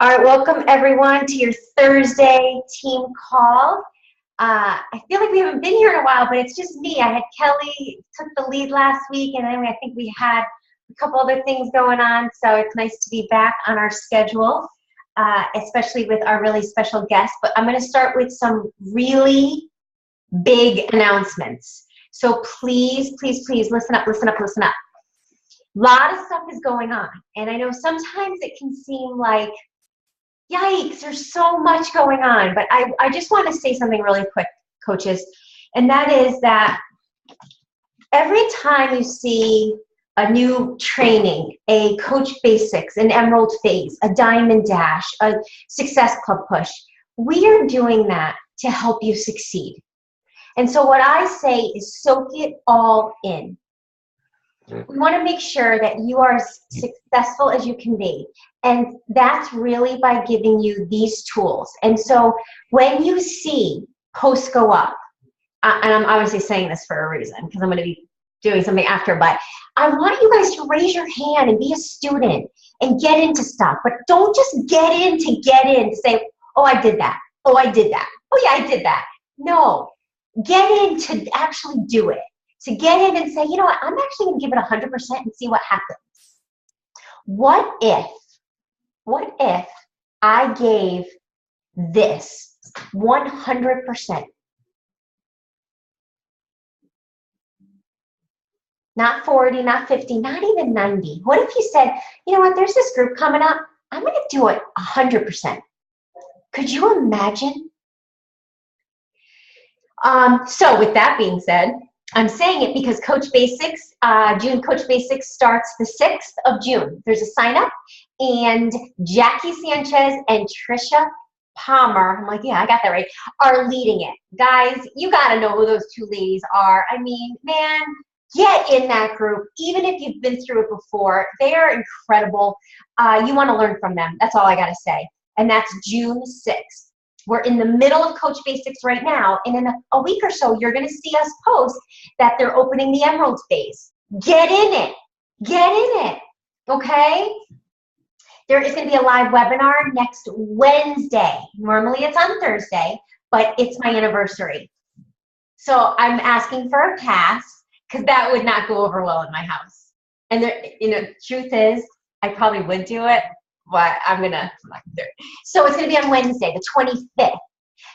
All right, welcome everyone to your Thursday team call. I feel like we haven't been here in a while, but it's just me. I had Kelly took the lead last week, and then I think we had a couple other things going on, so it's nice to be back on our schedule, especially with our really special guest. But I'm going to start with some really big announcements. So please, please, please listen up, listen up, listen up. A lot of stuff is going on, and I know sometimes it can seem like, yikes, there's so much going on. But I just want to say something really quick, coaches, and that is that every time you see a new training, a Coach Basics, an Emerald Phase, a Diamond Dash, a Success Club Push, we are doing that to help you succeed. And so what I say is soak it all in. We want to make sure that you are as successful as you can be. And that's really by giving you these tools. And so when you see posts go up, and I'm obviously saying this for a reason because I'm going to be doing something after, but I want you guys to raise your hand and be a student and get into stuff. But don't just get in to say, oh, I did that. Oh, I did that. Oh, yeah, I did that. No, get in to actually do it. To get in and say, you know what, I'm actually going to give it 100% and see what happens. What if I gave this 100%? Not 40, not 50, not even 90. What if you said, you know what, there's this group coming up. I'm going to do it 100%. Could you imagine? So with that being said, I'm saying it because Coach Basics, June Coach Basics starts the 6th of June. There's a sign up, and Jackie Sanchez and Trisha Palmer, I'm like, yeah, I got that right, are leading it. Guys, you got to know who those two ladies are. I mean, man, get in that group. Even if you've been through it before, they are incredible. You want to learn from them. That's all I got to say. And that's June 6th. We're in the middle of Coach Basics right now, and in a week or so, you're going to see us post that they're opening the Emerald Phase. Get in it. Get in it. Okay? There is going to be a live webinar next Wednesday. Normally it's on Thursday, but it's my anniversary. So I'm asking for a pass because that would not go over well in my house. And there, truth is, I probably would do it, but I'm not gonna do it. So it's gonna be on Wednesday, the 25th.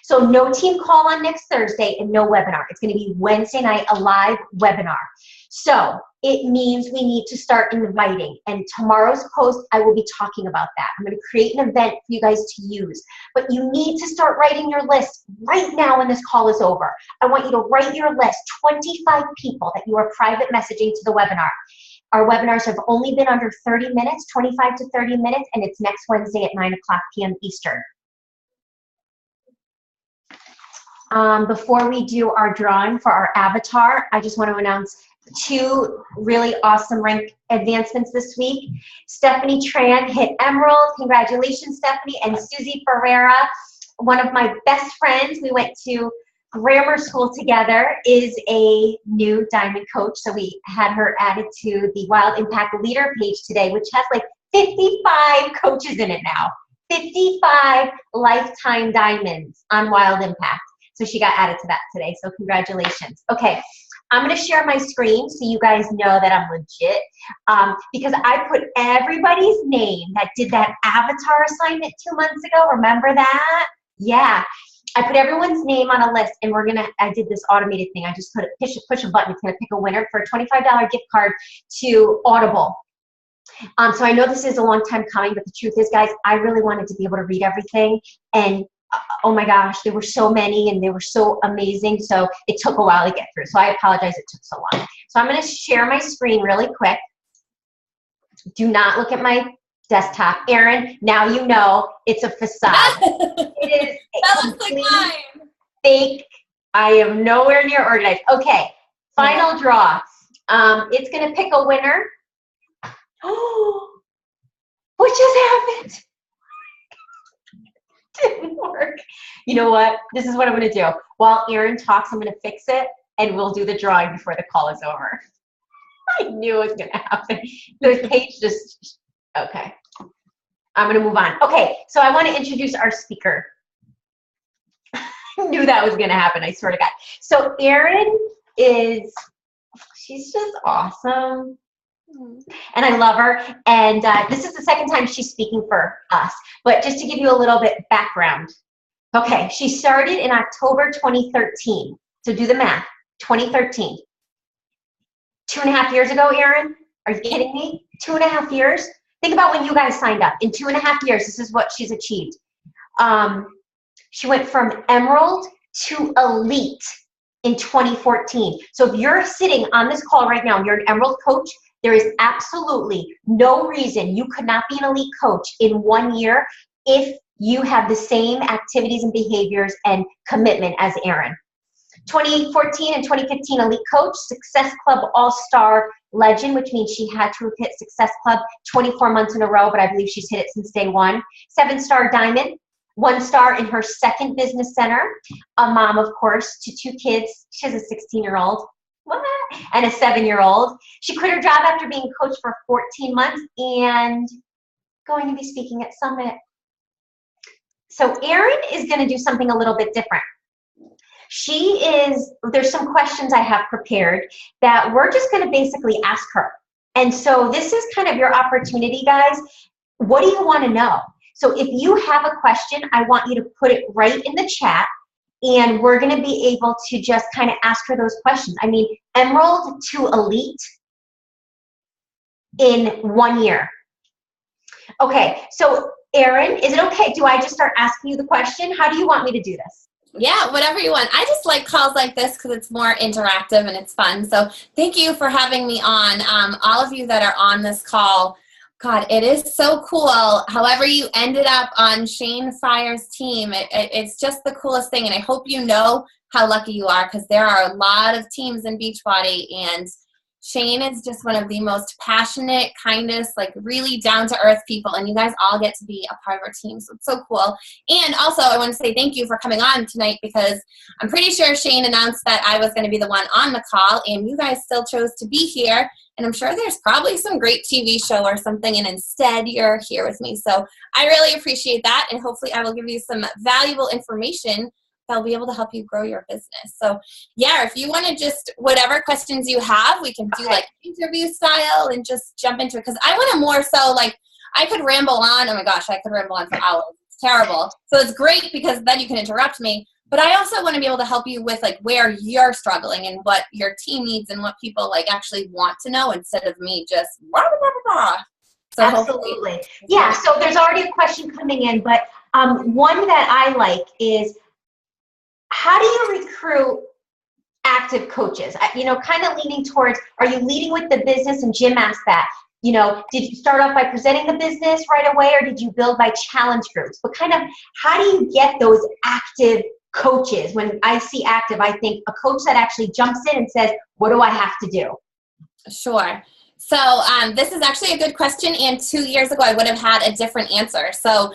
So no team call on next Thursday and no webinar. It's gonna be Wednesday night, a live webinar. So it means we need to start inviting. And tomorrow's post, I will be talking about that. I'm gonna create an event for you guys to use. But you need to start writing your list right now when this call is over. I want you to write your list, 25 people that you are private messaging to the webinar. Our webinars have only been under 30 minutes, 25 to 30 minutes, and it's next Wednesday at 9 o'clock p.m. Eastern. Before we do our drawing for our avatar, I just want to announce 2 really awesome rank advancements this week. Stephanie Tran hit Emerald. Congratulations, Stephanie. And Susie Ferreira, one of my best friends, we went to grammar school together, is a new Diamond Coach. So we had her added to the Wild Impact Leader page today, which has like 55 coaches in it now. 55 lifetime diamonds on Wild Impact. So she got added to that today. So congratulations. Okay, I'm going to share my screen so you guys know that I'm legit, because I put everybody's name that did that avatar assignment 2 months ago. Remember that? Yeah. I put everyone's name on a list, and I did this automated thing. I just push a button. It's going to pick a winner for a $25 gift card to Audible. So I know this is a long time coming, but the truth is, guys, I really wanted to be able to read everything. And oh my gosh, there were so many, and they were so amazing. So it took a while to get through. So I apologize it took so long. So I'm going to share my screen really quick. Do not look at my desktop. Erin, now you know it's a facade. It is that looks like mine. Fake. I am nowhere near organized. Okay, final draw. It's going to pick a winner. Oh, what just happened? Didn't work. You know what? This is what I'm going to do. While Erin talks, I'm going to fix it, and we'll do the drawing before the call is over. I knew it was going to happen. The page just, okay. I'm going to move on. Okay, so I want to introduce our speaker. I knew that was going to happen, I swear to God. So Erin she's just awesome. And I love her. And this is the second time she's speaking for us. But just to give you a little bit background. Okay, she started in October 2013. So do the math, 2013. 2.5 years ago, Erin? Are you kidding me? 2.5 years? Think about when you guys signed up. In 2.5 years, this is what she's achieved. She went from Emerald to Elite in 2014. So if you're sitting on this call right now and you're an Emerald coach, there is absolutely no reason you could not be an Elite coach in 1 year if you have the same activities and behaviors and commitment as Erin. 2014 and 2015 Elite Coach, Success Club All-Star Legend, which means she had to have hit Success Club 24 months in a row, but I believe she's hit it since day one. 7-star Diamond, 1 star in her second business center. A mom, of course, to 2 kids. She has a 16-year-old. What? And a 7-year-old. She quit her job after being coached for 14 months and going to be speaking at Summit. So Erin is going to do something a little bit different. There's some questions I have prepared that we're just going to basically ask her. And so this is kind of your opportunity, guys. What do you want to know? So if you have a question, I want you to put it right in the chat, and we're going to be able to just kind of ask her those questions. I mean, Emerald to Elite in 1 year. Okay, so Erin, is it okay? Do I just start asking you the question? How do you want me to do this? Yeah, whatever you want. I just like calls like this because it's more interactive and it's fun. So thank you for having me on. All of you that are on this call, God, it is so cool. However you ended up on Shane Fryer's team, it's just the coolest thing. And I hope you know how lucky you are, because there are a lot of teams in Beachbody, and Shane is just one of the most passionate, kindest, like really down-to-earth people, and you guys all get to be a part of our team, so it's so cool. And also, I want to say thank you for coming on tonight, because I'm pretty sure Shane announced that I was going to be the one on the call, and you guys still chose to be here, and I'm sure there's probably some great TV show or something, and instead you're here with me. So I really appreciate that, and hopefully I will give you some valuable information that'll be able to help you grow your business. So yeah, if you want to just, whatever questions you have, we can do like interview style and just jump into it. Cause I want to more so like, I could ramble on. Oh my gosh, I could ramble on for hours. It's terrible. So it's great because then you can interrupt me. But I also want to be able to help you with like where you're struggling and what your team needs and what people like actually want to know, instead of me just rah, rah, rah, rah. So absolutely. Yeah. So there's already a question coming in, but one that I like is, how do you recruit active coaches? You know, kind of leaning towards, are you leading with the business? And Jim asked that. You know, did you start off by presenting the business right away, or did you build by challenge groups? But kind of, how do you get those active coaches? When I see active, I think a coach that actually jumps in and says, what do I have to do? Sure. So this is actually a good question. And 2 years ago, I would have had a different answer. So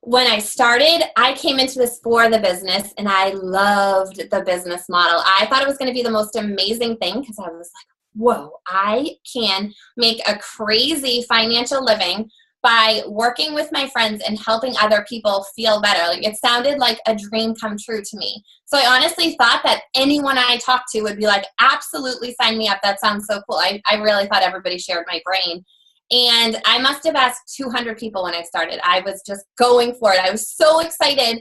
when I started, I came into this for the business, and I loved the business model. I thought it was going to be the most amazing thing, because I was like, whoa, I can make a crazy financial living by working with my friends and helping other people feel better. Like, it sounded like a dream come true to me. So I honestly thought that anyone I talked to would be like, absolutely sign me up. That sounds so cool. I really thought everybody shared my brain. And I must have asked 200 people when I started. I was just going for it. I was so excited.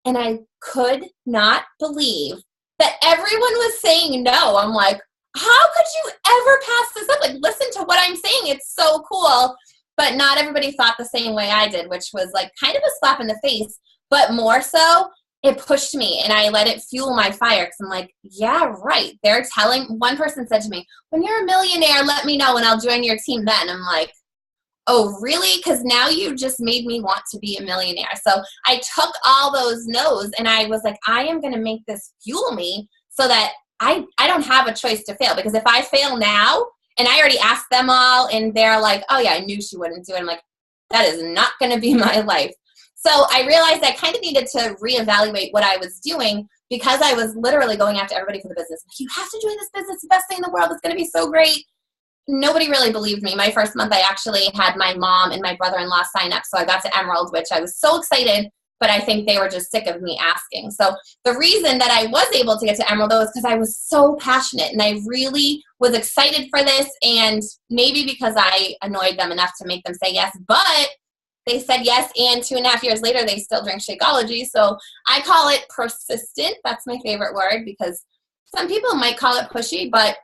And I could not believe that everyone was saying no. I'm like, how could you ever pass this up? Like, listen to what I'm saying. It's so cool. But not everybody thought the same way I did, which was like kind of a slap in the face. But more so, it pushed me, and I let it fuel my fire, because I'm like, yeah, right. They're telling, one person said to me, when you're a millionaire, let me know and I'll join your team then. I'm like, oh, really? Because now you just made me want to be a millionaire. So I took all those no's, and I was like, I am going to make this fuel me so that I don't have a choice to fail. Because if I fail now, and I already asked them all, and they're like, oh yeah, I knew she wouldn't do it. I'm like, that is not going to be my life. So I realized I kind of needed to reevaluate what I was doing, because I was literally going after everybody for the business. You have to join this business. It's the best thing in the world. It's going to be so great. nobody really believed me. My first month, I actually had my mom and my brother-in-law sign up. So I got to Emerald, which I was so excited, but I think they were just sick of me asking. So the reason that I was able to get to Emerald, though, is because I was so passionate and I really was excited for this. And maybe because I annoyed them enough to make them say yes, but they said yes. And 2.5 years later, they still drink Shakeology. So I call it persistent. That's my favorite word, because some people might call it pushy, but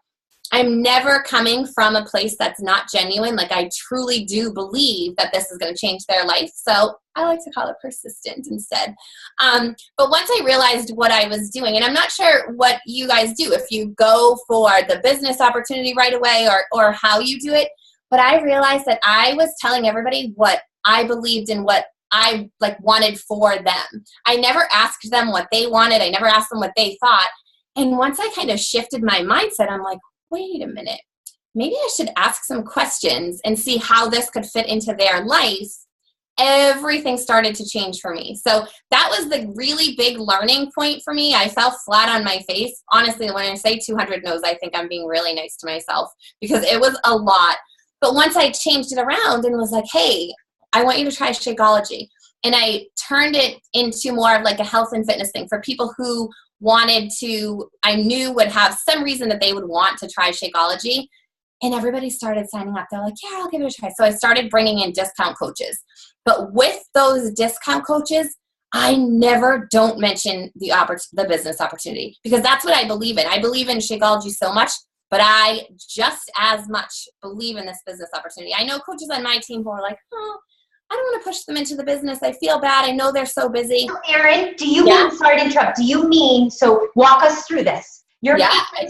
I'm never coming from a place that's not genuine. Like, I truly do believe that this is going to change their life. So I like to call it persistent instead. But once I realized what I was doing, and I'm not sure what you guys do, if you go for the business opportunity right away or how you do it, but I realized that I was telling everybody what I believed in, what I wanted for them. I never asked them what they wanted. I never asked them what they thought. And once I kind of shifted my mindset, I'm like, wait a minute, maybe I should ask some questions and see how this could fit into their life. Everything started to change for me. So that was the really big learning point for me. I fell flat on my face. Honestly, when I say 200 no's, I think I'm being really nice to myself, because it was a lot. But once I changed it around and was like, hey, I want you to try Shakeology. And I turned it into more of like a health and fitness thing for people who wanted to, I knew would have some reason that they would want to try Shakeology. And everybody started signing up. They're like, yeah, I'll give it a try. So I started bringing in discount coaches. But with those discount coaches, I never don't mention the business opportunity, because that's what I believe in. I believe in Shakeology so much, but I just as much believe in this business opportunity. I know coaches on my team who are like, oh, I don't want to push them into the business. I feel bad. I know they're so busy. So Erin, do you mean, sorry to interrupt, do you mean, so walk us through this. You're I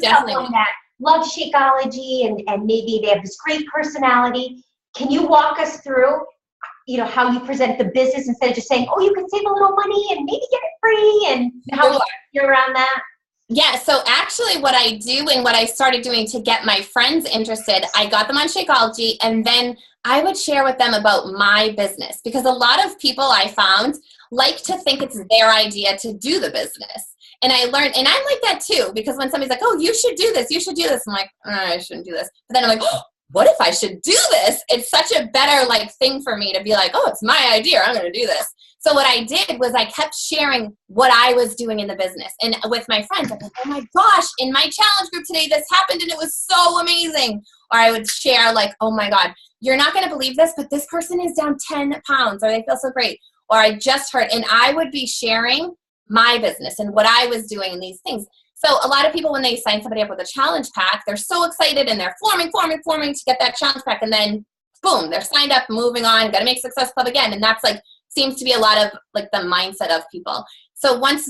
definitely someone that loves Shakeology and maybe they have this great personality. Can you walk us through, how you present the business instead of just saying, oh, you can save a little money and maybe get it free, and how you're around that? Yeah, so actually what I do and what I started doing to get my friends interested, I got them on Shakeology, and then I would share with them about my business, because a lot of people I found like to think it's their idea to do the business. And I learned, and I'm like that too, because when somebody's like, oh, you should do this, I'm like, I shouldn't do this. But then I'm like, oh, what if I should do this? It's such a better thing for me to be like, oh, it's my idea, I'm going to do this. So what I did was I kept sharing what I was doing in the business. And with my friends, I'm like, oh my gosh, in my challenge group today, this happened and it was so amazing. Or I would share oh my God, you're not going to believe this, but this person is down 10 pounds, or they feel so great. Or I just heard, and I would be sharing my business and what I was doing in these things. So a lot of people, when they sign somebody up with a challenge pack, they're so excited and they're forming to get that challenge pack. And then boom, they're signed up, moving on, got to make Success Club again. And that's seems to be a lot of the mindset of people. So once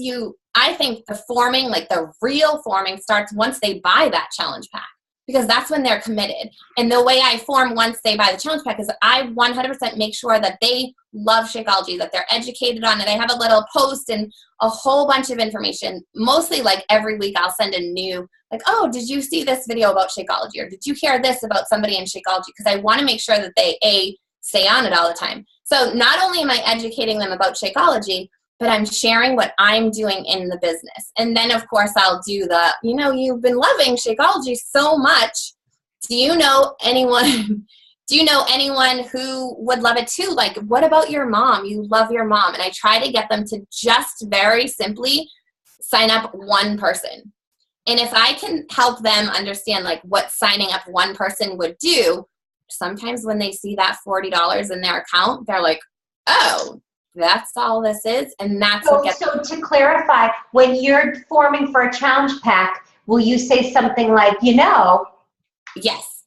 I think the forming, the real forming starts once they buy that challenge pack, because that's when they're committed. And the way I form once they buy the challenge pack is I 100% make sure that they love Shakeology, that they're educated on it. I have a little post and a whole bunch of information. Mostly every week I'll send a new, oh, did you see this video about Shakeology? Or did you hear this about somebody in Shakeology? Because I want to make sure that they, stay on it all the time. So not only am I educating them about Shakeology, but I'm sharing what I'm doing in the business. And then, of course, I'll do you've been loving Shakeology so much. Do you know anyone who would love it too? What about your mom? You love your mom. And I try to get them to just very simply sign up one person. And if I can help them understand what signing up one person would do, sometimes when they see that $40 in their account, they're like, oh, that's all this is. And that's what gets So to clarify, when you're forming for a challenge pack, will you say something like, Yes.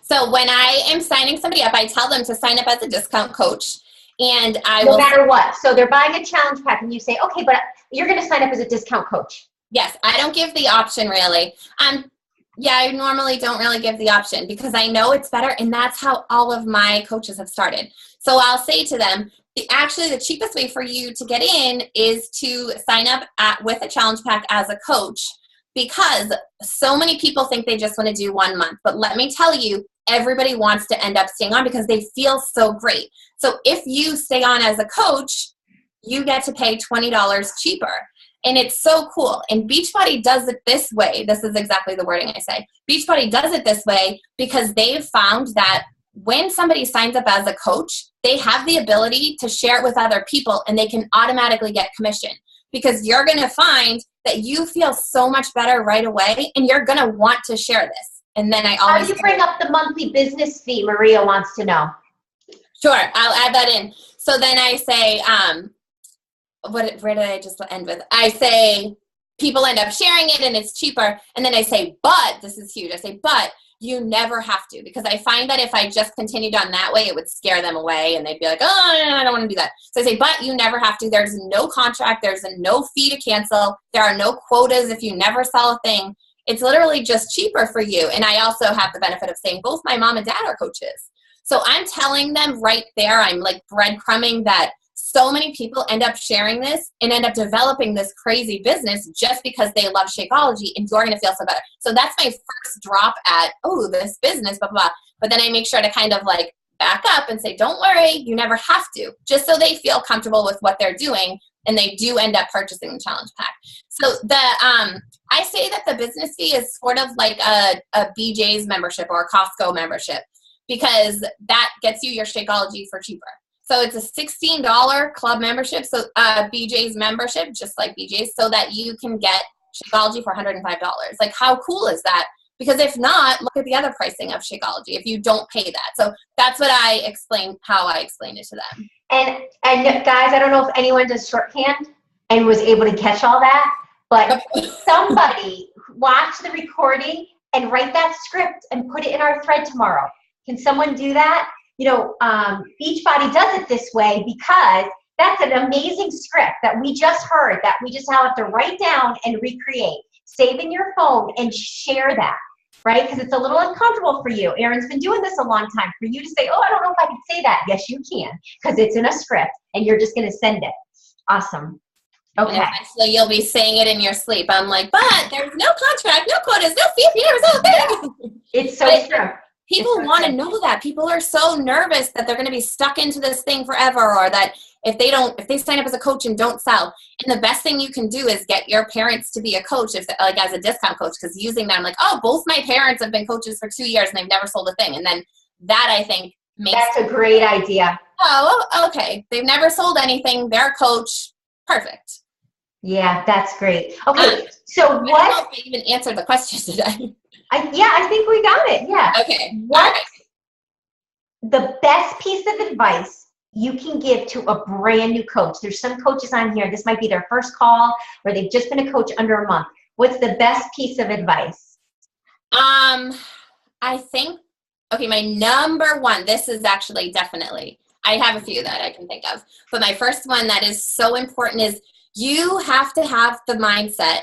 So when I am signing somebody up, I tell them to sign up as a discount coach. And no matter what. So they're buying a challenge pack and you say, okay, but you're going to sign up as a discount coach. Yes. I don't give the option really. Yeah, I normally don't really give the option because I know it's better, and that's how all of my coaches have started. So I'll say to them, the cheapest way for you to get in is to sign up with a challenge pack as a coach, because so many people think they just want to do 1 month. But let me tell you, everybody wants to end up staying on because they feel so great. So if you stay on as a coach, you get to pay $20 cheaper. And it's so cool. And Beachbody does it this way. This is exactly the wording I say. Beachbody does it this way because they've found that when somebody signs up as a coach, they have the ability to share it with other people and they can automatically get commission, because you're going to find that you feel so much better right away and you're going to want to share this. And then I always— How do you bring up the monthly business fee? Maria wants to know. Sure, I'll add that in. So then I say, where did I just end with? I say people end up sharing it and it's cheaper. And then I say, but, this is huge. I say, but you never have to, because I find that if I just continued on that way, it would scare them away and they'd be like, oh, no, I don't want to do that. So I say, but you never have to. There's no contract. There's no fee to cancel. There are no quotas if you never sell a thing. It's literally just cheaper for you. And I also have the benefit of saying both my mom and dad are coaches. So I'm telling them right there, I'm like breadcrumbing that so many people end up sharing this and end up developing this crazy business just because they love Shakeology, and you're going to feel so better. So that's my first drop at, oh, this business, blah, blah, blah. But then I make sure to kind of like back up and say, don't worry, you never have to, just so they feel comfortable with what they're doing and they do end up purchasing the challenge pack. So I say that the business fee is sort of like a BJ's membership or a Costco membership, because that gets you your Shakeology for cheaper. So it's a $16 club membership, so BJ's membership, just like BJ's, so that you can get Shakeology for $105. Like, how cool is that? Because if not, look at the other pricing of Shakeology if you don't pay that. So that's what I explain, how I explain it to them. And guys, I don't know if anyone does shorthand and was able to catch all that, but somebody watch the recording and write that script and put it in our thread tomorrow. Can someone do that? You know, Beachbody does it this way because that's an amazing script that we just heard, that we just have to write down and recreate. Save in your phone and share that, right? Because it's a little uncomfortable for you. Erin's been doing this a long time. For you to say, oh, I don't know if I can say that. Yes, you can, because it's in a script and you're just going to send it. Awesome. Okay. And eventually you'll be saying it in your sleep. I'm like, but there's no contract, no quotas, no fee if you never sell a thing. It's so true. People want to know that. People are so nervous that they're going to be stuck into this thing forever, or that if they sign up as a coach and don't sell. And the best thing you can do is get your parents to be a coach, if like as a discount coach, because using that, I'm like, oh, both my parents have been coaches for 2 years and they've never sold a thing. And then that, I think, makes— That's a great idea. Oh, okay. They've never sold anything. They're a coach. Perfect. Yeah, that's great. Okay, so I don't know if I even answered the question today. I think we got it. Yeah. Okay. What's the best piece of advice you can give to a brand new coach? There's some coaches on here, this might be their first call, or they've just been a coach under a month. What's the best piece of advice? I think, okay, my number one, this is actually definitely, I have a few that I can think of, but my first one that is so important is you have to have the mindset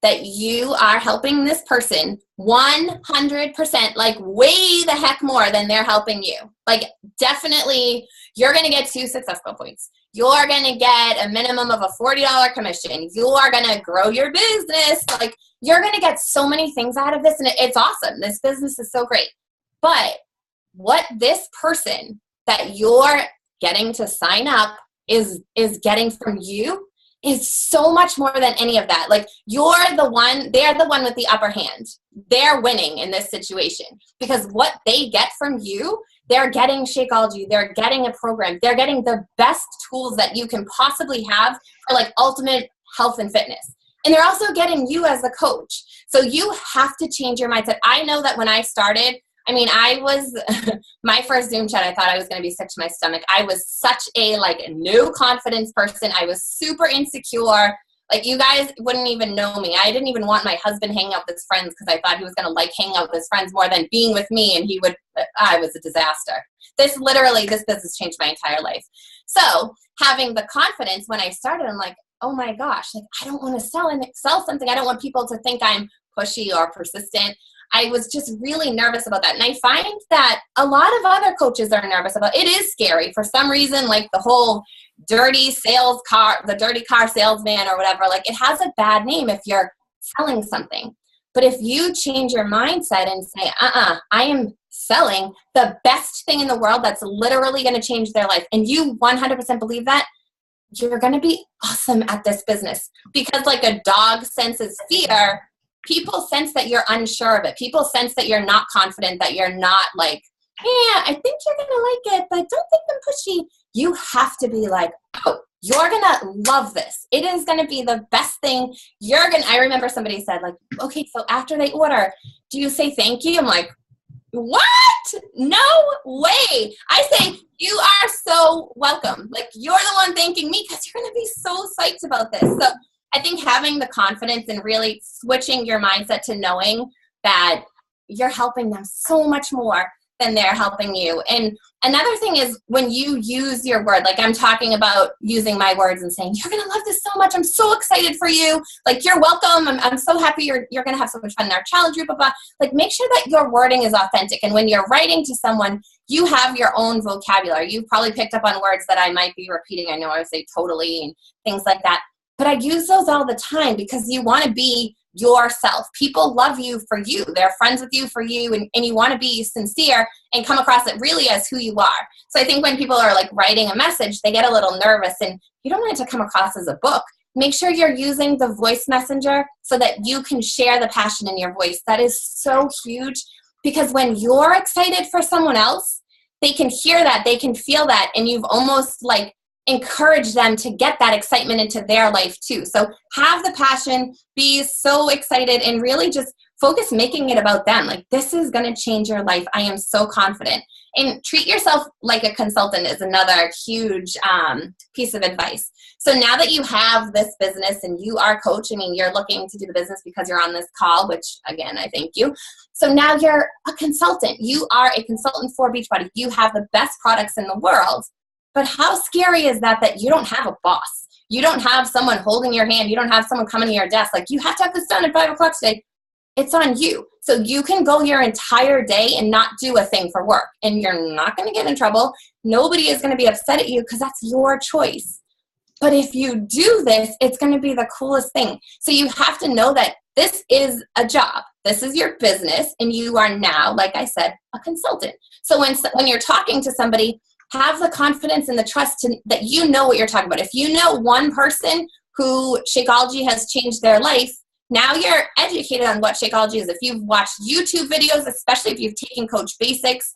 that you are helping this person 100%, like way the heck more than they're helping you. Like, definitely, you're going to get 2 success goal points. You're going to get a minimum of a $40 commission. You are going to grow your business. Like, you're going to get so many things out of this, and it's awesome. This business is so great. But what this person that you're getting to sign up is getting from you is so much more than any of that. Like, they're the one with the upper hand. They're winning in this situation, because what they get from you, they're getting Shakeology, they're getting a program, they're getting the best tools that you can possibly have for like ultimate health and fitness. And they're also getting you as a coach. So you have to change your mindset. I know that when I started, I mean, I was, my first Zoom chat, I thought I was going to be sick to my stomach. I was such a like no confidence person. I was super insecure. Like, you guys wouldn't even know me. I didn't even want my husband hanging out with his friends because I thought he was going to like hang out with his friends more than being with me. And I was a disaster. This business changed my entire life. So having the confidence when I started, I'm like, oh my gosh, like, I don't want to sell something. I don't want people to think I'm pushy or persistent. I was just really nervous about that. And I find that a lot of other coaches are nervous about it. It is scary for some reason, like the whole dirty car salesman or whatever. Like, it has a bad name if you're selling something. But if you change your mindset and say, I am selling the best thing in the world that's literally going to change their life, and you 100% believe that, you're going to be awesome at this business. Because like a dog senses fear, people sense that you're unsure of it. People sense that you're not confident, that you're not like, yeah, I think you're going to like it, but don't think I'm pushy. You have to be like, oh, you're going to love this. It is going to be the best thing. I remember somebody said like, okay, so after they order, do you say thank you? I'm like, what? No way. I say, you are so welcome. Like, you're the one thanking me because you're going to be so psyched about this. So I think having the confidence and really switching your mindset to knowing that you're helping them so much more than they're helping you. And another thing is when you use your word, like I'm talking about using my words and saying, you're going to love this so much. I'm so excited for you. Like, you're welcome. I'm so happy you're going to have so much fun in our challenge group. Blah, blah. Like, make sure that your wording is authentic. And when you're writing to someone, you have your own vocabulary. You've probably picked up on words that I might be repeating. I know I would say totally and things like that. But I use those all the time because you want to be yourself. People love you for you. They're friends with you for you, and you want to be sincere and come across it really as who you are. So I think when people are like writing a message, they get a little nervous, and you don't want it to come across as a book. Make sure you're using the voice messenger so that you can share the passion in your voice. That is so huge, because when you're excited for someone else, they can hear that, they can feel that, and you've almost like encourage them to get that excitement into their life too. So have the passion, be so excited, and really just focus making it about them. Like, this is going to change your life. I am so confident. And treat yourself like a consultant is another huge piece of advice. So now that you have this business and you are a coach, I mean, you're looking to do the business because you're on this call, which again, I thank you. So now you're a consultant. You are a consultant for Beachbody. You have the best products in the world. But how scary is that you don't have a boss? You don't have someone holding your hand. You don't have someone coming to your desk. Like, you have to have this done at 5 o'clock today. It's on you. So you can go your entire day and not do a thing for work. And you're not going to get in trouble. Nobody is going to be upset at you because that's your choice. But if you do this, it's going to be the coolest thing. So you have to know that this is a job. This is your business. And you are now, like I said, a consultant. So when you're talking to somebody, have the confidence and the trust that you know what you're talking about. If you know one person who Shakeology has changed their life, now you're educated on what Shakeology is. If you've watched YouTube videos, especially if you've taken Coach Basics,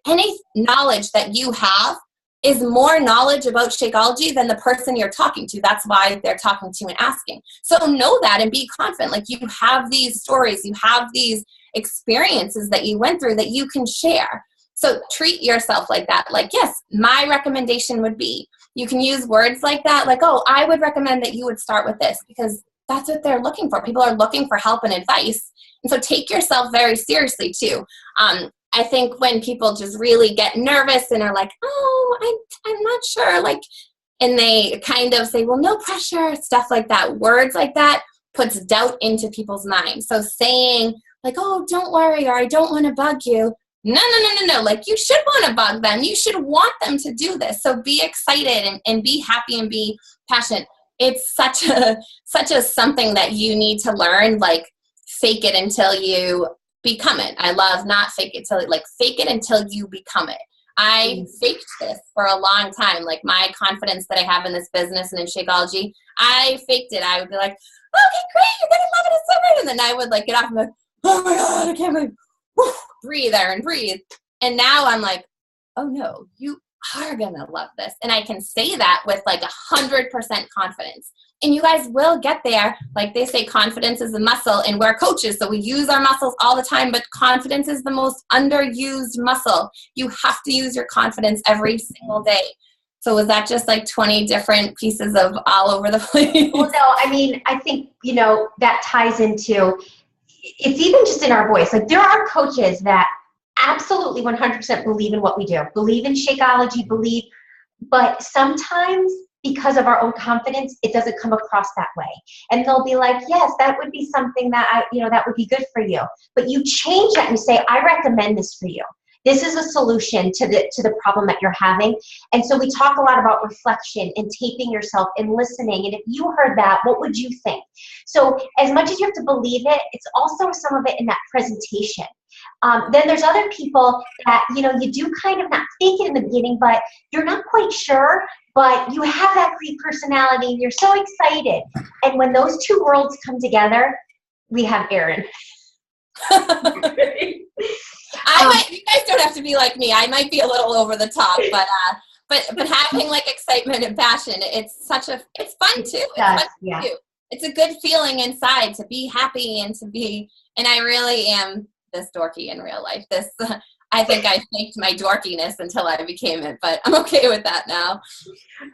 any knowledge that you have is more knowledge about Shakeology than the person you're talking to. That's why they're talking to and asking. So know that and be confident. Like, you have these stories, you have these experiences that you went through that you can share. So treat yourself like that. Like, yes, my recommendation would be, you can use words like that. Like, oh, I would recommend that you would start with this, because that's what they're looking for. People are looking for help and advice. And so take yourself very seriously too. I think when people just really get nervous and are like, oh, I'm not sure, like, and they kind of say, well, no pressure, stuff like that. Words like that puts doubt into people's minds. So saying like, oh, don't worry, or I don't want to bug you. No. Like, you should want to bug them. You should want them to do this. So be excited and be happy and be passionate. It's such a something that you need to learn. Like, fake it until you become it. I love not fake it till, like, fake it until you become it. I faked this for a long time. Like, my confidence that I have in this business and in Shakeology, I faked it. I would be like, okay, great, you're going to love it. It's so great. And then I would like get off and be like, oh my God, I can't believe. Breathe, Erin, breathe. And now I'm like, oh no, you are gonna love this. And I can say that with like 100% confidence. And you guys will get there. Like they say, confidence is a muscle, and we're coaches, so we use our muscles all the time, but confidence is the most underused muscle. You have to use your confidence every single day. So was that just like 20 different pieces of all over the place? Well, no, I mean, I think, that ties into, it's even just in our voice. Like, there are coaches that absolutely 100% believe in what we do, believe in Shakeology, but sometimes because of our own confidence, it doesn't come across that way. And they'll be like, yes, that would be something that that would be good for you. But you change that and you say, I recommend this for you. This is a solution to the problem that you're having. And so we talk a lot about reflection and taping yourself and listening. And if you heard that, what would you think? So as much as you have to believe it, it's also some of it in that presentation. Then there's other people that, you do kind of not fake it in the beginning, but you're not quite sure, but you have that great personality and you're so excited. And when those two worlds come together, we have Erin. You guys don't have to be like me. I might be a little over the top, but having like excitement and passion, it's fun too. It's fun too. It's a good feeling inside to be happy and and I really am this dorky in real life. I think I faked my dorkiness until I became it, but I'm okay with that now.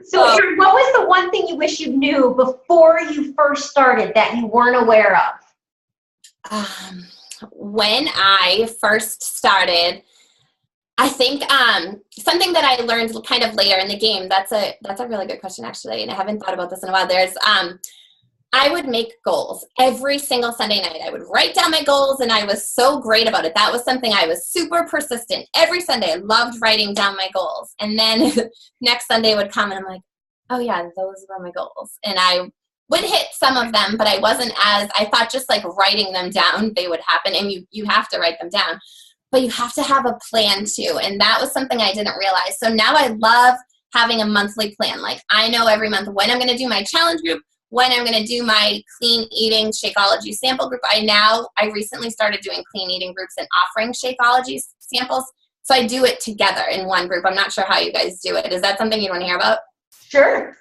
So Erin, what was the one thing you wish you knew before you first started that you weren't aware of? When I first started, I think something that I learned kind of later in the game, that's a really good question actually, and I haven't thought about this in a while. I would make goals every single Sunday night. I would write down my goals, and I was so great about it. That was something I was super persistent. Every Sunday, I loved writing down my goals. And then next Sunday would come, and I'm like, oh yeah, those were my goals. And I would hit some of them, but I thought just like writing them down, they would happen. And you have to write them down, but you have to have a plan too. And that was something I didn't realize. So now I love having a monthly plan. Like I know every month when I'm going to do my challenge group, when I'm going to do my clean eating Shakeology sample group. I recently started doing clean eating groups and offering Shakeology samples. So I do it together in one group. I'm not sure how you guys do it. Is that something you want to hear about? Sure.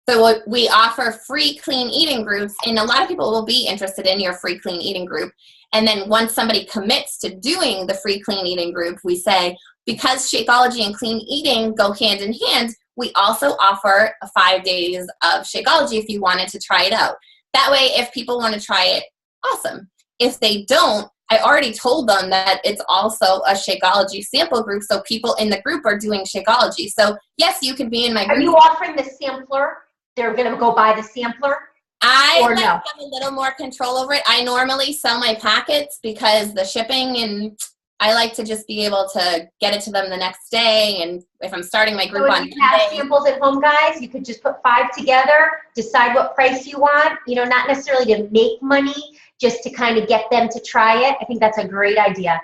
So we offer free clean eating groups, and a lot of people will be interested in your free clean eating group. And then once somebody commits to doing the free clean eating group, we say, because Shakeology and clean eating go hand in hand, we also offer 5 days of Shakeology if you wanted to try it out. That way, if people want to try it, awesome. If they don't, I already told them that it's also a Shakeology sample group, so people in the group are doing Shakeology. So yes, you can be in my group. Are you offering the sampler? They're going to go buy the sampler? I have a little more control over it. I normally sell my packets because the shipping, and I like to just be able to get it to them the next day. And if I'm starting my group on Monday. You have samples at home, guys, you could just put 5 together, decide what price you want, not necessarily to make money, just to kind of get them to try it. I think that's a great idea.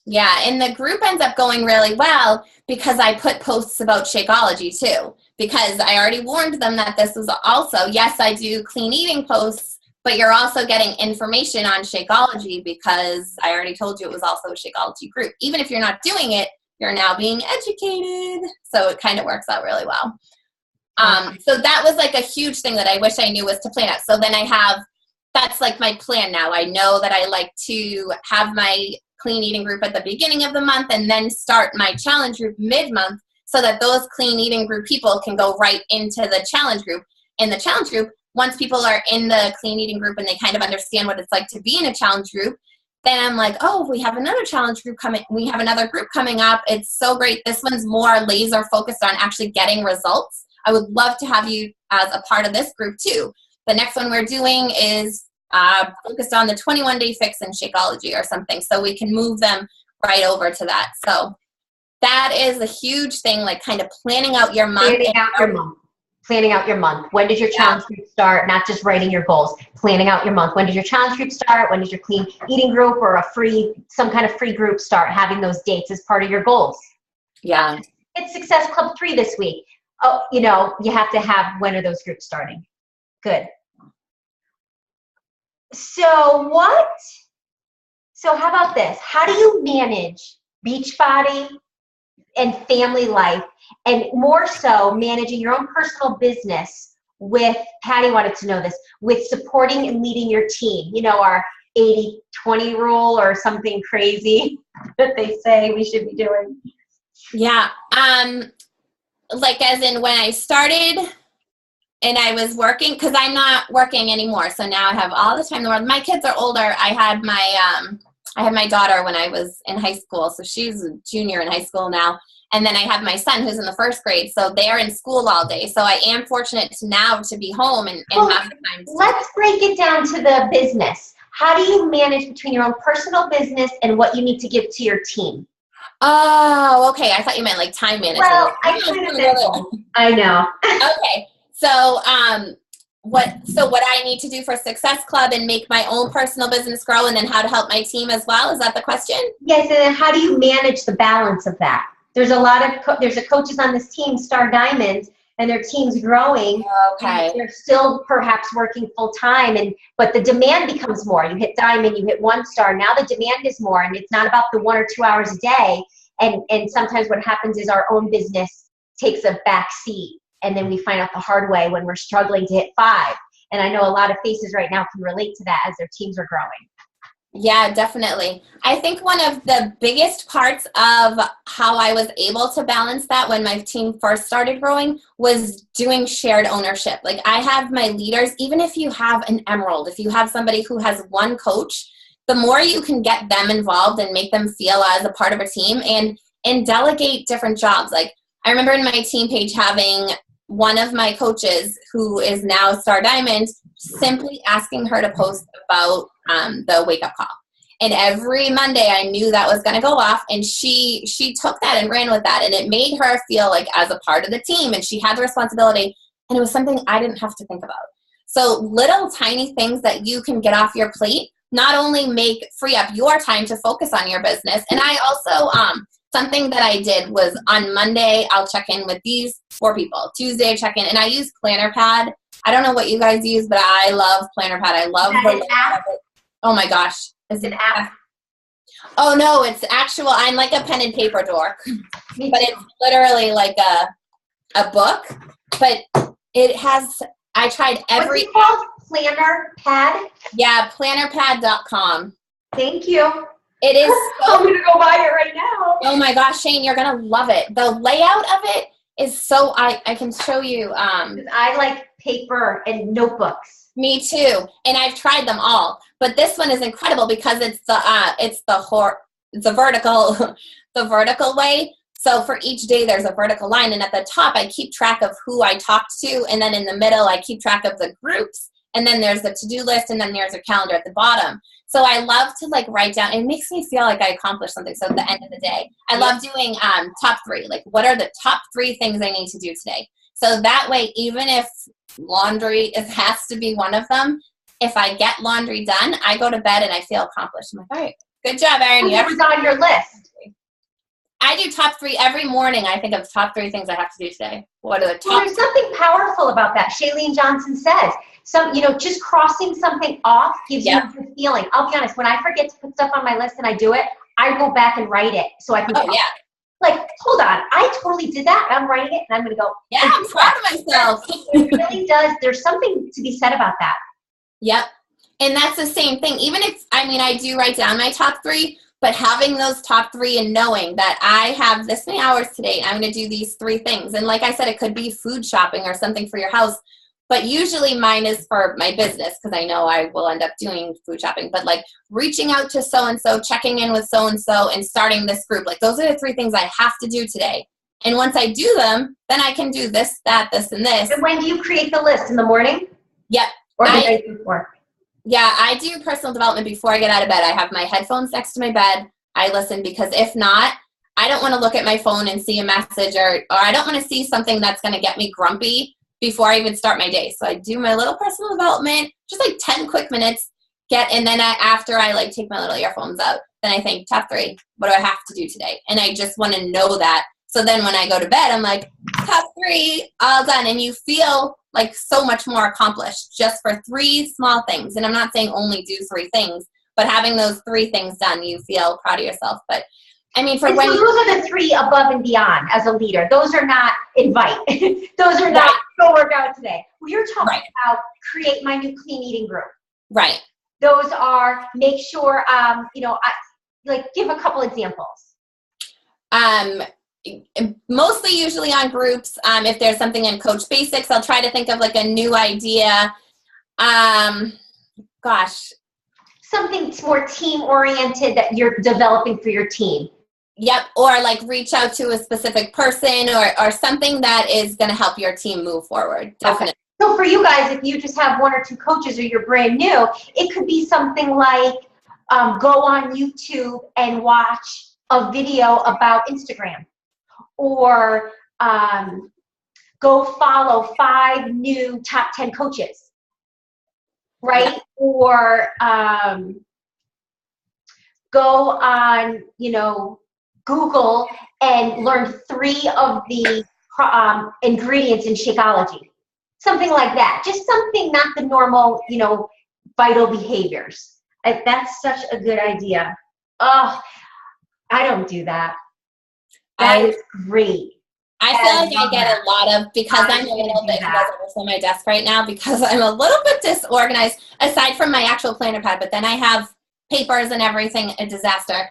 Yeah, and the group ends up going really well because I put posts about Shakeology too, because I already warned them that this is also, yes, I do clean eating posts, but you're also getting information on Shakeology because I already told you it was also a Shakeology group. Even if you're not doing it, you're now being educated. So it kind of works out really well. So that was like a huge thing that I wish I knew was to plan out. So then that's like my plan now. I know that I like to have my clean eating group at the beginning of the month and then start my challenge group mid-month so that those clean eating group people can go right into the challenge group. In the challenge group, once people are in the clean eating group and they kind of understand what it's like to be in a challenge group, then I'm like, oh, we have another challenge group coming. We have another group coming up. It's so great. This one's more laser focused on actually getting results. I would love to have you as a part of this group too. The next one we're doing is focused on the 21-day fix in Shakeology or something, so we can move them right over to that. So that is a huge thing, like kind of planning out your month. Planning out your month. When does your challenge group start? Not just writing your goals. Planning out your month. When does your challenge group start? When does your clean eating group or some kind of free group start? Having those dates as part of your goals. Yeah. It's Success Club 3 this week. Oh, you have to have, when are those groups starting? Good. So how about this? How do you manage Beachbody and family life, and more so managing your own personal business with, Patty wanted to know this, with supporting and leading your team? Our 80-20 rule or something crazy that they say we should be doing. Yeah. Like as in when I started and I was working, because I'm not working anymore, so now I have all the time in the world. My kids are older. I had my daughter when I was in high school, so she's a junior in high school now. And then I have my son who's in the first grade, so they're in school all day. So I am fortunate now to be home and have the time. Let's break it down to the business. How do you manage between your own personal business and what you need to give to your team? Oh, okay. I thought you meant like time management. Well, I kind of meant both. I know. Okay. So, what I need to do for Success Club and make my own personal business grow, and then how to help my team as well. Is that the question? Yes, and then how do you manage the balance of that? There's a lot of there's a coaches on this team, Star Diamonds, and their team's growing. Okay. And they're still perhaps working full time, but the demand becomes more. You hit Diamond, you hit 1-star. Now the demand is more, and it's not about the 1 or 2 hours a day. And sometimes what happens is our own business takes a back seat, and then we find out the hard way when we're struggling to hit 5. And I know a lot of faces right now can relate to that as their teams are growing. Yeah, definitely. I think one of the biggest parts of how I was able to balance that when my team first started growing was doing shared ownership. Like, I have my leaders, even if you have an emerald, if you have somebody who has one coach, the more you can get them involved and make them feel as a part of a team, and delegate different jobs. Like, I remember in my team page having one of my coaches who is now Star Diamond, simply asking her to post about the wake up call. And every Monday I knew that was going to go off, and she took that and ran with that, and it made her feel like as a part of the team, and she had the responsibility, and it was something I didn't have to think about. So little tiny things that you can get off your plate not only free up your time to focus on your business. And I also something that I did was on Monday, I'll check in with these 4 people. Tuesday, I check in, and I use PlannerPad. I don't know what you guys use, but I love PlannerPad. I love the app. Oh my gosh. Is it an app? Oh no, it's actual. I'm like a pen and paper dork. But it's literally like a book. But it has, I tried every. What's it called? PlannerPad? Yeah, plannerpad.com. Thank you. It is so, I'm going to go buy it right now. Oh my gosh, Shane, you're going to love it. The layout of it is so, I can show you. I like paper and notebooks. Me too. And I've tried them all. But this one is incredible because it's the vertical, the vertical way. So for each day, there's a vertical line. And at the top, I keep track of who I talked to. And then in the middle, I keep track of the groups. And then there's the to-do list. And then there's a calendar at the bottom. So I love to like write down. It makes me feel like I accomplished something. So at the end of the day, I love doing top 3. Like, what are the top 3 things I need to do today? So that way, even if laundry has to be one of them, if I get laundry done, I go to bed and I feel accomplished. I'm like, all right, good job, Erin. What was on your list? I do top 3 every morning. I think of top 3 things I have to do today. What are the top? Well, there's something powerful about that. Shailene Johnson says, just crossing something off gives you a good feeling. I'll be honest, when I forget to put stuff on my list and I do it, I go back and write it so I can. Oh, yeah. Like, hold on, I totally did that. I'm writing it and I'm going to go. Yeah, I'm proud of myself. It really does. There's something to be said about that. Yep. And that's the same thing. Even if, I do write down my top 3, but having those top 3 and knowing that I have this many hours today and I'm going to do these 3 things. And like I said, it could be food shopping or something for your house. But usually mine is for my business because I know I will end up doing food shopping. But like reaching out to so-and-so, checking in with so-and-so, and starting this group. Like those are the 3 things I have to do today. And once I do them, then I can do this, that, this, and this. And when do you create the list? In the morning? Yep. Or the night before? Yeah, I do personal development before I get out of bed. I have my headphones next to my bed. I listen because if not, I don't want to look at my phone and see a message or I don't want to see something that's going to get me grumpy before I even start my day. So I do my little personal development, just like 10 quick minutes, and then after I like take my little earphones out, then I think top 3, what do I have to do today? And I just want to know that. So then when I go to bed, I'm like, top 3, all done. And you feel like so much more accomplished just for 3 small things. And I'm not saying only do 3 things, but having those 3 things done, you feel proud of yourself. But I mean, so those are the 3 above and beyond as a leader. Those are not invite. Those are not go work out today. Well, you're talking about create my new clean eating group. Right. Those are make sure, give a couple examples. Mostly usually on groups. If there's something in Coach Basics, I'll try to think of like a new idea. Something more team-oriented that you're developing for your team. Yep, or like reach out to a specific person or something that is going to help your team move forward. Definitely. Okay. So for you guys, if you just have 1 or 2 coaches or you're brand new, it could be something like go on YouTube and watch a video about Instagram, or go follow 5 new top 10 coaches, right? Or go on, Google and learn 3 of the ingredients in Shakeology. Something like that. Just something not the normal, vital behaviors. That's such a good idea. Oh, I don't do that. That is great. I feel like I get a lot of, because I'm a little bit, because I'm on my desk right now, because I'm a little bit disorganized, aside from my actual planner pad, but then I have papers and everything, a disaster.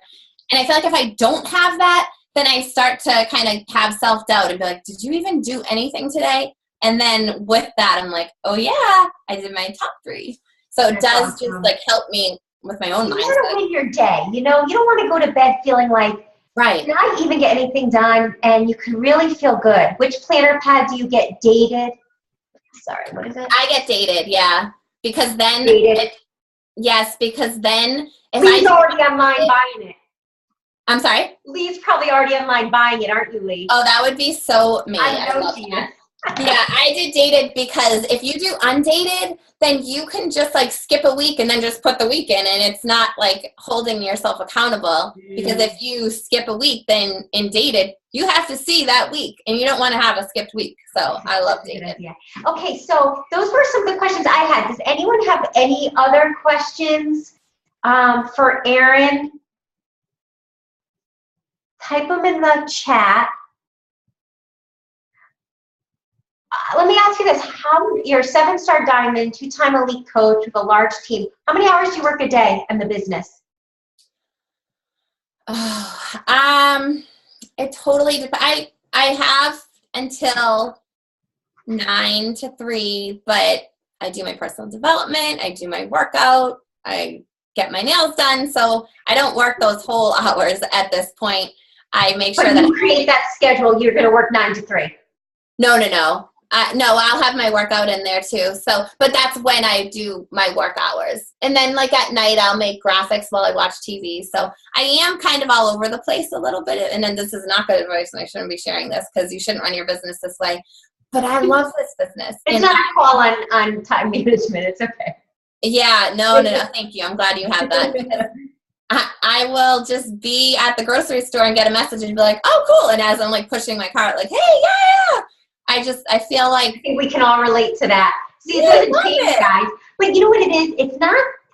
And I feel like if I don't have that, then I start to kind of have self-doubt and be like, did you even do anything today? And then with that, I'm like, oh yeah, I did my top 3. So it does just like help me with my own mindset. You want to win your day. You don't want to go to bed feeling like, right, did I even get anything done? And you can really feel good. Which planner pad do you get dated? Sorry, what is it? I get dated, yeah. Because then, yes, because then if Lee's already online buying it. I'm sorry? Lee's probably already online buying it, aren't you, Lee? Oh, that would be so me. I know she is. Yeah, I did dated because if you do undated, then you can just like skip a week and then just put the week in, and it's not like holding yourself accountable. Because if you skip a week, then in dated, you have to see that week, and you don't want to have a skipped week. So I love dated. Okay, so those were some good questions I had. Does anyone have any other questions for Erin? Type them in the chat. Let me ask you this. You're a 7-star diamond, 2-time elite coach with a large team. How many hours do you work a day in the business? It totally depends. I have until 9 to 3, but I do my personal development. I do my workout. I get my nails done. So I don't work those whole hours at this point. I make sure that you create that schedule. You're going to work 9 to 3. No. No, I'll have my workout in there too. So, but that's when I do my work hours. And then like at night, I'll make graphics while I watch TV. So I am kind of all over the place a little bit. And then this is not good advice, and I shouldn't be sharing this because you shouldn't run your business this way. But I love this business. It's not a call on time management. It's okay. Yeah, no. Thank you. I'm glad you have that. I will just be at the grocery store and get a message and be like, oh, cool. And as I'm like pushing my cart, like, hey, yeah. I feel like. I think we can all relate to that. See, it doesn't change, guys. But you know what it is?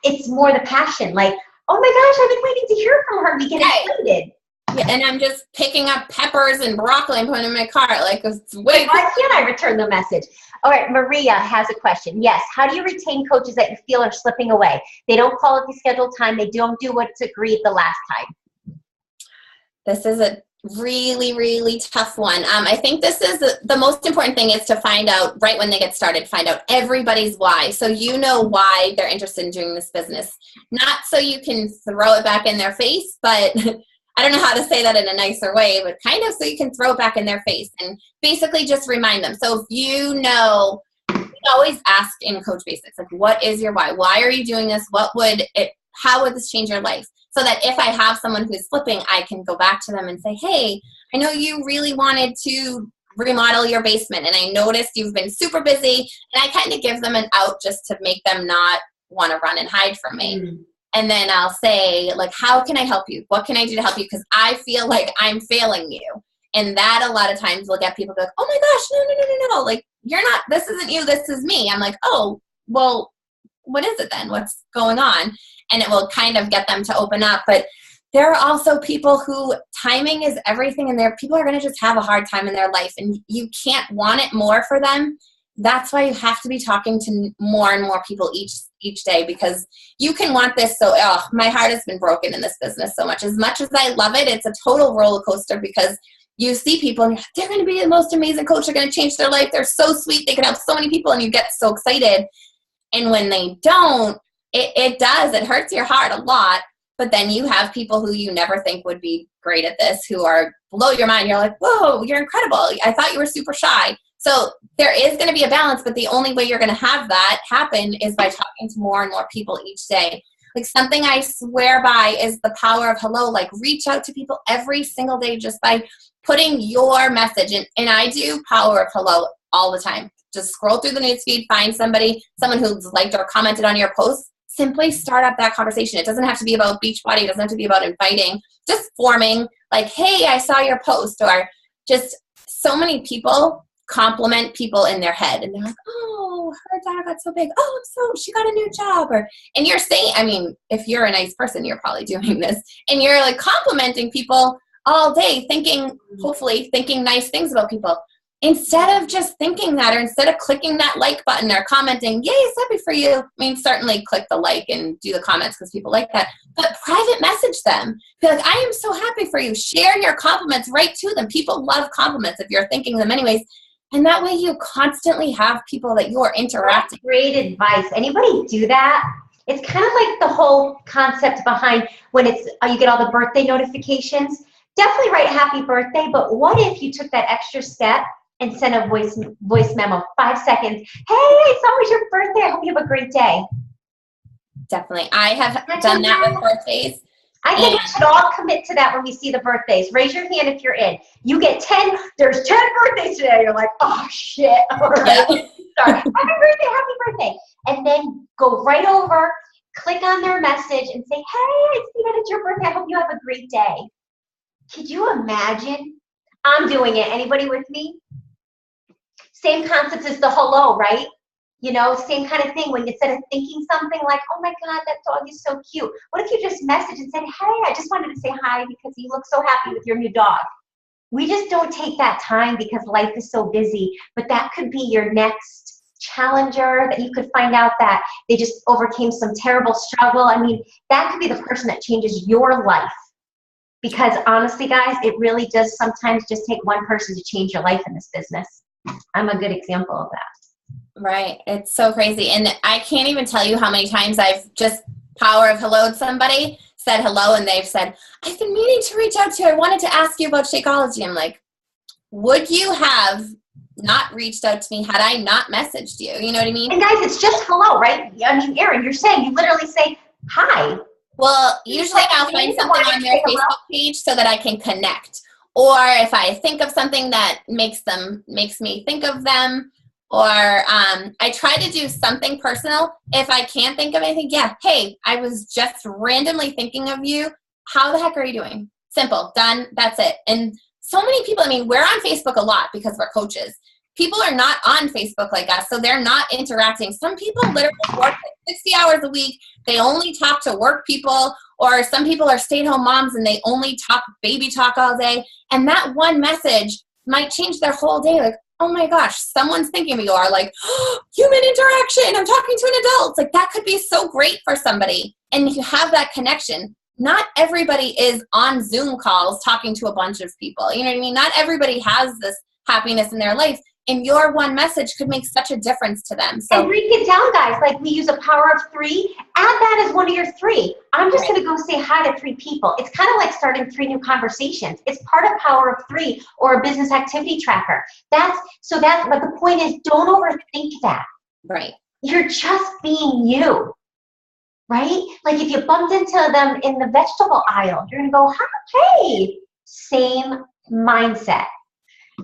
It's more the passion. Like, oh my gosh, I've been waiting to hear from her. We get excited. Yeah, and I'm just picking up peppers and broccoli and putting them in my cart. Like, why can't I return the message? All right, Maria has a question. Yes, how do you retain coaches that you feel are slipping away? They don't call at the scheduled time. They don't do what's agreed the last time. This is a really, really tough one. I think this is the most important thing is to find out right when they get started, find out everybody's why. So you know why they're interested in doing this business. Not so you can throw it back in their face, but I don't know how to say that in a nicer way, but kind of so you can throw it back in their face and basically just remind them. So if you know, we always ask in Coach Basics, like, what is your why? Why are you doing this? How would this change your life? So that if I have someone who's flipping, I can go back to them and say, hey, I know you really wanted to remodel your basement, and I noticed you've been super busy, and I kind of give them an out just to make them not want to run and hide from me. And then I'll say, like, how can I help you? What can I do to help you? Because I feel like I'm failing you. And that a lot of times will get people to go, oh my gosh, no. Like, this isn't you, this is me. I'm like, oh, well, what is it then? What's going on? And it will kind of get them to open up. But there are also people who timing is everything, and people are going to just have a hard time in their life, and you can't want it more for them. That's why you have to be talking to more and more people each day, because you can want this. So, my heart has been broken in this business so much. As much as I love it, it's a total roller coaster, because you see people and they're going to be the most amazing coach. They're going to change their life. They're so sweet. They can help so many people, and you get so excited. And when they don't, it does. It hurts your heart a lot. But then you have people who you never think would be great at this, who are below your mind. You're like, whoa, you're incredible. I thought you were super shy. So there is going to be a balance, but the only way you're going to have that happen is by talking to more and more people each day. Like something I swear by is the power of hello. Like reach out to people every single day just by putting your message in. And I do power of hello all the time. Just scroll through the newsfeed, find someone who's liked or commented on your post. Simply start up that conversation. It doesn't have to be about Beachbody. It doesn't have to be about inviting. Just forming like, hey, I saw your post. Or just so many people compliment people in their head. And they're like, oh, her daughter got so big. Oh, she got a new job. And you're saying, I mean, if you're a nice person, you're probably doing this. And you're like complimenting people all day, hopefully thinking nice things about people. Instead of just thinking that, or instead of clicking that like button or commenting, yay, it's happy for you. I mean, certainly click the like and do the comments because people like that, but private message them. Be like, I am so happy for you. Share your compliments right to them. People love compliments if you're thinking them anyways. And that way you constantly have people that you're interacting. That's great advice. Anybody do that? It's kind of like the whole concept behind when you get all the birthday notifications. Definitely write happy birthday, but what if you took that extra step and send a voice memo, 5 seconds. Hey, it's always your birthday. I hope you have a great day. Definitely. I have done that with birthdays. I think we should all commit to that when we see the birthdays. Raise your hand if you're in. You get 10, there's 10 birthdays today. You're like, oh, shit. All right. Sorry. Happy birthday. And then go right over, click on their message and say, hey, I see that it's your birthday. I hope you have a great day. Could you imagine? I'm doing it. Anybody with me? Same concept as the hello, right? You know, same kind of thing. When instead of thinking something like, oh my God, that dog is so cute. What if you just messaged and said, hey, I just wanted to say hi because you look so happy with your new dog. We just don't take that time because life is so busy. But that could be your next challenger that you could find out that they just overcame some terrible struggle. I mean, that could be the person that changes your life. Because honestly, guys, it really does sometimes just take one person to change your life in this business. I'm a good example of that. Right. It's so crazy. And I can't even tell you how many times I've just power of hello'd somebody, said hello, and they've said, I've been meaning to reach out to you. I wanted to ask you about Shakeology. I'm like, would you have not reached out to me had I not messaged you? You know what I mean? And guys, it's just hello, right? I mean, Erin, you literally say hi. Well, usually I'll find something on their Facebook page so that I can connect. Or if I think of something that makes me think of them, or I try to do something personal. If I can't think of anything, yeah, hey, I was just randomly thinking of you. How the heck are you doing? Simple, done, that's it. And so many people, I mean, we're on Facebook a lot because we're coaches. People are not on Facebook like us, so they're not interacting. Some people literally work 60 hours a week. They only talk to work people, or some people are stay-at-home moms and they only talk baby talk all day. And that one message might change their whole day. Like, oh my gosh, someone's thinking of me, or like, oh, human interaction, I'm talking to an adult. It's like, that could be so great for somebody. And if you have that connection, not everybody is on Zoom calls talking to a bunch of people. You know what I mean? Not everybody has this happiness in their life. And your one message could make such a difference to them. So, and break it down, guys. Like, we use a power of 3. Add that as one of your 3. I'm just going to go say hi to 3 people. It's kind of like starting 3 new conversations. It's part of power of 3 or a business activity tracker. But the point is, don't overthink that. Right. You're just being you. Right? Like, if you bumped into them in the vegetable aisle, you're going to go, hey, same mindset.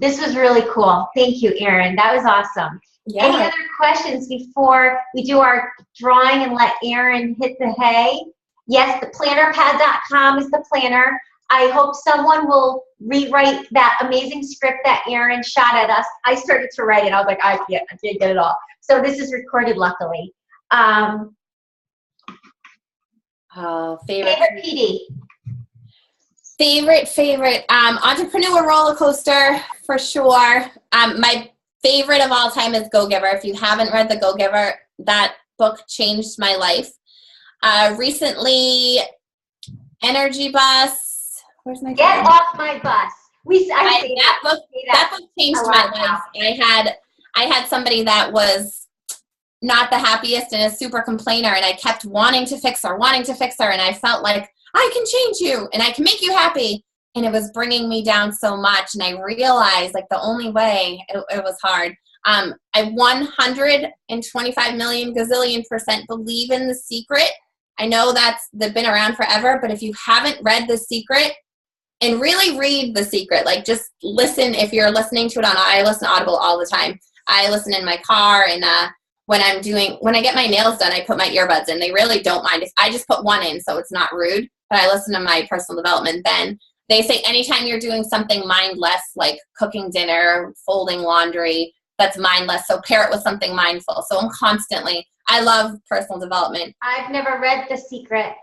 This was really cool. Thank you, Erin. That was awesome. Yeah. Any other questions before we do our drawing and let Erin hit the hay? Yes, the plannerpad.com is the planner. I hope someone will rewrite that amazing script that Erin shot at us. I started to write it. I was like, I can't get it all. So this is recorded, luckily. Favorite PD? Favorite entrepreneur roller coaster for sure. My favorite of all time is Go Giver. If you haven't read The Go Giver, that book changed my life. Recently, Energy Bus. Where's my Get phone? Off My Bus. That book changed my life. I had somebody that was not the happiest and a super complainer, and I kept wanting to fix her, and I felt like, I can change you and I can make you happy. And it was bringing me down so much. And I realized, like, the only way, it was hard. I 125 million gazillion % believe in the secret I know they've been around forever, but if you haven't read The Secret, and really read The Secret, like just listen. If you're listening to it I listen to Audible all the time. I listen in my car, and when I get my nails done, I put my earbuds in. They really don't mind. I just put one in, so it's not rude, but I listen to my personal development then. They say anytime you're doing something mindless, like cooking dinner, folding laundry, that's mindless, so pair it with something mindful. So I love personal development. I've never read The Secret.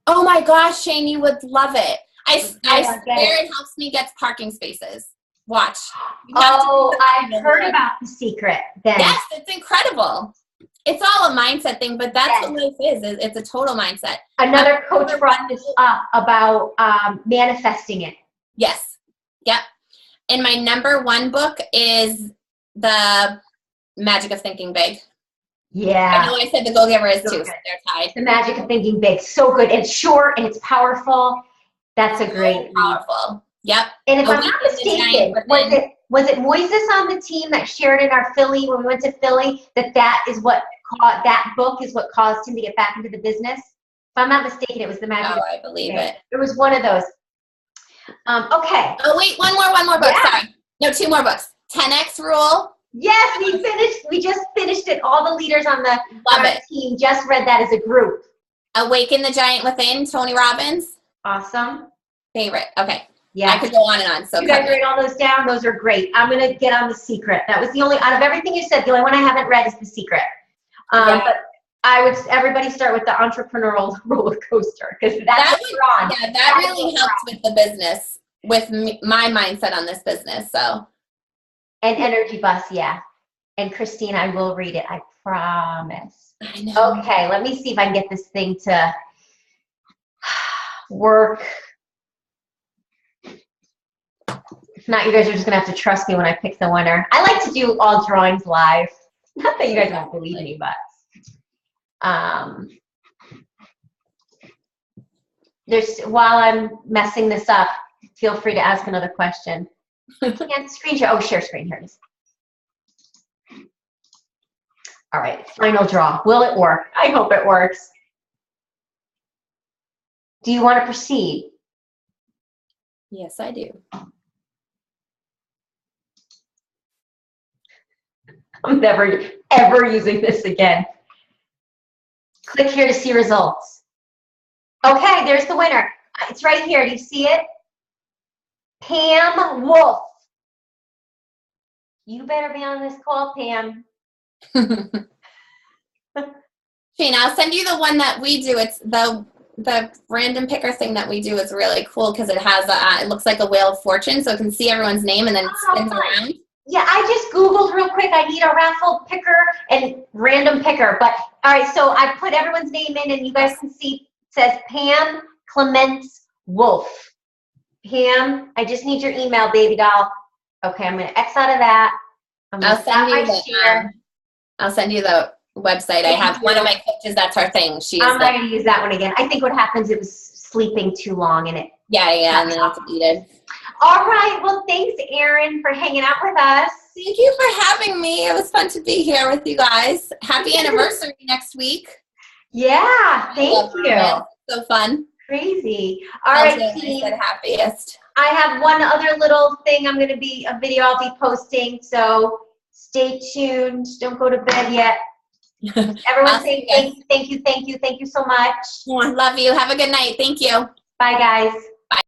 Oh my gosh, Shane, you would love it. I swear it helps me get parking spaces. Watch. I've heard about The Secret then. Yes, it's incredible. It's all a mindset thing, but that's what life is. It's a total mindset. Another coach brought this up about manifesting it. Yes. Yep. And my number one book is The Magic of Thinking Big. Yeah. I know I said The Go-Giver is too, so they're tied. The Magic of Thinking Big. So good. It's short and it's powerful. That's a great powerful. Yep. And if I'm not mistaken, was it Moises on the team that shared in our Philly when we went to Philly that is what that book is what caused him to get back into the business? If I'm not mistaken, it was The Magic. Oh, I believe it. It was one of those. Okay. Oh wait, one more book. Yeah. Sorry. No, 2 more books. 10X Rule. Yes, we just finished it. All the leaders on our team just read that as a group. Awaken the Giant Within, Tony Robbins. Awesome. Favorite. Okay. Yeah. I could go on and on. So you guys write all those down. Those are great. I'm going to get on The Secret. That was the only, out of everything you said, the only one I haven't read is The Secret. But everybody start with the entrepreneurial roller coaster because that's what we're on. Yeah, that really helped with the business, with my mindset on this business. So. And Energy Bus, yeah. And Christine, I will read it. I promise. I know. Okay, let me see if I can get this thing to work. If not, you guys are just going to have to trust me when I pick the winner. I like to do all drawings live. Not that you guys don't believe me, but while I'm messing this up, feel free to ask another question. I can't screenshot. Oh, share screen. Here it is. All right, final draw. Will it work? I hope it works. Do you want to proceed? Yes, I do. I'm never, ever using this again. Click here to see results. Okay, there's the winner. It's right here. Do you see it? Pam Wolf. You better be on this call, Pam. Shane, I'll send you the one that we do. It's the random picker thing that we do is really cool because it has it looks like a wheel of fortune, so it can see everyone's name and then it spins around. Yeah, I just Googled real quick. I need a raffle picker and random picker. But all right, so I put everyone's name in, and you guys can see it says Pam Clements Wolf. Pam, I just need your email, baby doll. Okay, I'm gonna X out of that. I'll send you the website. I have one of my coaches. That's her thing. I'm not gonna use that one again. I think what happens, it was sleeping too long, and it. Yeah, and then it's deleted. All right. Well, thanks, Erin, for hanging out with us. Thank you for having me. It was fun to be here with you guys. Happy anniversary next week. Yeah, thank you. So fun. Crazy. All right, team. Happiest. I have one other little thing a video I'll be posting, so stay tuned. Don't go to bed yet. Everyone say thank you so much. Love you. Have a good night. Thank you. Bye, guys.